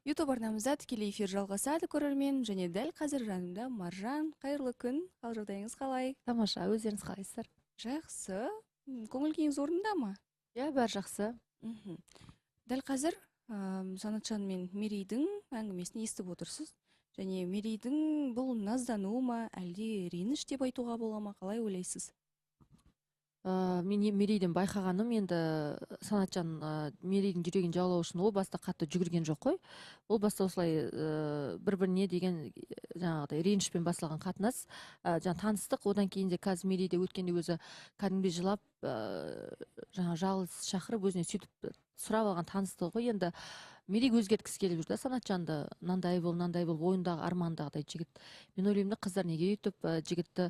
YouTube арнамызда тікелей эфир жалғасады көрермен, және дәл қазір жанымда Маржан. Қайырлы күн, қал жағдайыңыз қалай? Тамаша, өздеріңіз қалайсыздар? Жақсы. Көңіл күйіңіз орнында ма? Иә, бәрі жақсы. Дәл қазір Санатжан мен Мерейдің әңгімесін естіп отырсыз. Және Мерейдің бұл наздану ма, әлде реніш деп айтуға бола ма, қалай ойлайсыз? Мен Мерейден байқағаным, енді Санатжан Мерейдің жүрегін жаулау үшін ол баста қатты жүгірген жоқ қой. Ол баста осылай бір-біріне деген жаңағыдай ренішпен басталған қатынас. Жаңа таныстық, одан кейін де қазір Мерейде өткенде өзі кәдімгідей жылап, жаңа жалғыз шақырып өзіне сөйтіп сұрап алған таныстығы ғой. Енді Мерей өзгерткісі келіп жүр да Санатжанды, мынандай бол, ойындағы армандағыдай жігіт. Мен ойлаймын да, қыздар неге өйтіп жігітті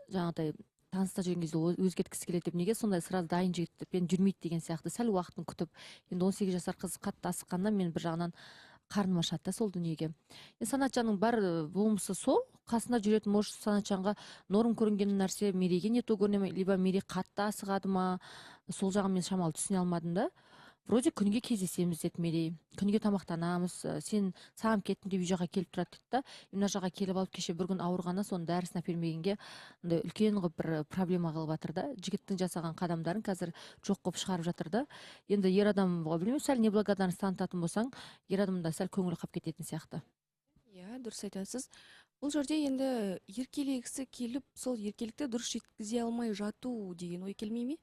жаңағыдай таныста жүрген кезде өзгерткісі келеді деп, неге сондай сразу дайын жігітпен жүрмейді деген сияқты сәл уақытын күтіп. Енді 18 жасар қыз қатты асыққаннан мен бір жағынан қарным ашады да сол дүниеге. Санатжанның бар болмысы сол, қасында жүретін, может Санатжанға норм көрінген нәрсе Мерейге не то көріне ме, либо Мерей қатты асығады ма, сол жағын мен шамалы түсіне алмадым да. Вроде күніге кездесеміз деді Мерей, күніге тамақтанамыз, сен сағым кеттім деп үй жаққа келіп тұрады дейді да. Мына жаққа келіп алып, кеше бір күн ауырғаны, соның дәрісін әпермегенге үлкен қылып бір проблема қылып жатыр да. Жігіттің жасаған қадамдарын қазір жоқ қылып шығарып жатыр да. Енді ер адамға білмеймін, сәл неблагодарность танытатын болсаң, ер адамда сәл көңілі қалып кететін сияқты. Иә, дұрыс айтасыз. Бұл жерде енді еркелегісі келіп, сол еркелікті дұрыс жеткізе алмай жату деген ой келмей ме?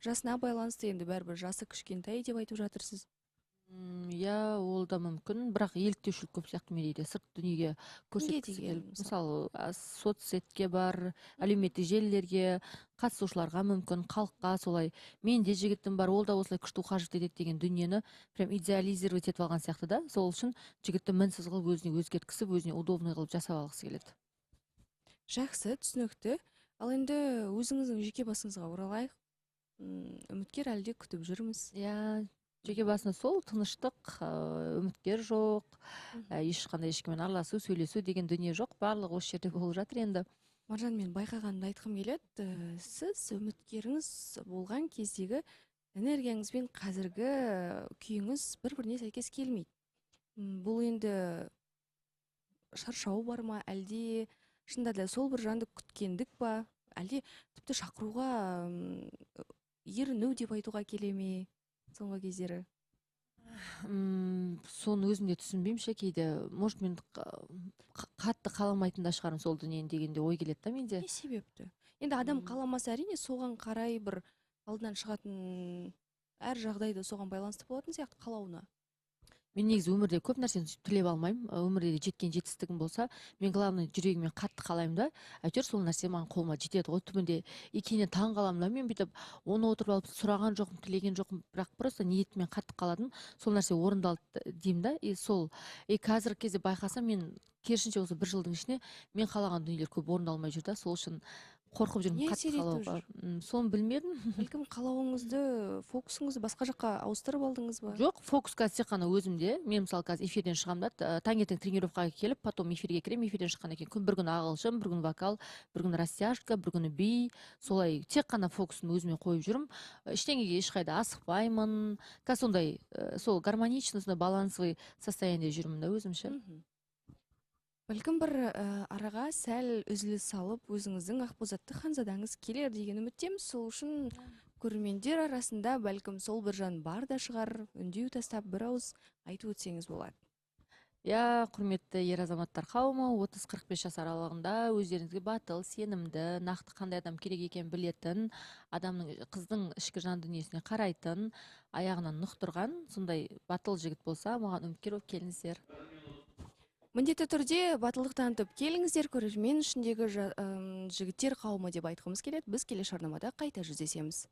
Жасына байланысты, енді бәрібір жасы кішкентай деп айтып жатырсыз. Иә, ол да мүмкін, бірақ еліктеушілік көп сияқты Мерейде, сырт дүниеге көрсеткісі келіп. Мысалы, соцсетке бар, әлеуметтік желілерге, қатысушыларға мүмкін, халыққа солай, мен де жігітім бар, ол да осылай күшті қажет етеді деген дүниені прям идеализировать етіп алған сияқты да. Сол үшін жігітті мінсіз қылып өзіне өзгерткісі, өзіне удобный қылып жасап алғысы келеді. Жақсы, түсінікті. Ал енді өзіңіздің жеке басыңызға оралайық. Үміткер әлде күтіп жүрміз? Иә, жеке басына сол тыныштық, үміткер жоқ, ешқандай ешкіммен араласу, сөйлесу деген дүние жоқ, барлығы осы жерде болып жатыр енді. Маржан, мен байқағанымды айтқым келеді. Сіз үміткеріңіз болған кездегі энергияңыз бен қазіргі күйіңіз бір-біріне сәйкес келмейді. Бұл енді шаршау бар ма, әлде шынында да сол бір жанды күткендік па, әлде тіпті шақыруға еріну деп айтуға келе ме соңғы кездері? Соны өзім де түсінбеймін ше, кейде может мен қатты қаламайтын да шығармын сол дүниені дегенде ой келеді да менде. Не себепті? Енді адам қаламаса әрине соған қарай бір алдынан шығатын әр жағдайда соған байланысты болатын сияқты қалауына. Мен негізі өмірде көп нәрсені тілеп алмаймын. Өмірде жеткен жетістігім болса, мен главное жүрегіммен қатты қалаймын да. Әйтеуір сол нәрсе маған қолыма жетеді ғой. Түбінде екеніне таң қаламын да. Мен бүйтіп оны отырып алып сұраған жоқпын, тілеген жоқпын, бірақ просто ниетіммен қатты қаладым. Сол нәрсе орындалды деймін да. Сол қазіргі кезде байқасам, мен керісінше осы бір жылдың ішіне мен қалаған дүниелер көп орындалмай жүр да. Сол үшін қорқып жүрмін қатты қалауға. Соны білмедім. Бәлкім қалауыңызды, фокусыңызды басқа жаққа ауыстырып алдыңыз ба? Жоқ, фокус қазір тек қана өзімде. Мен мысалы қазір эфирден шығамын да, таңертең тренировкаға келіп, потом эфирге кіремін. Эфирден шыққаннан кейін бір күн ағылшын, бір күн вокал, бір күн растяжка, бір күні би. Солай тек қана фокусын өзіме қойып жүрмін. Ештеңеге ешқайда асықпаймын. Қазір сондай сол гармоничный, балансовый состояниеде жүрмін да өзімше. Бәлкім бір араға сәл үзіліс салып, өзіңіздің ақбозатты ханзадаңыз келер деген үміттеміз. Сол үшін көрермендер арасында бәлкім сол бір жан бар да шығар, үндеу тастап бір ауыз айтып өтсеңіз болады. Иә, құрметті ер азаматтар қауымы, 30-45 жас аралығында өздеріңізге батыл, сенімді, нақты қандай адам керек екенін білетін, адамның, қыздың ішкі жан дүниесіне қарайтын, аяғынан нық тұрған сондай батыл жігіт болса, маған үміткер болып келіңіздер. Міндетті түрде батылдық танытып келіңіздер, көрермен ішіндегі жігіттер қауымы деп айтқымыз келеді. Біз келесі жарнамада қайта жүздесеміз.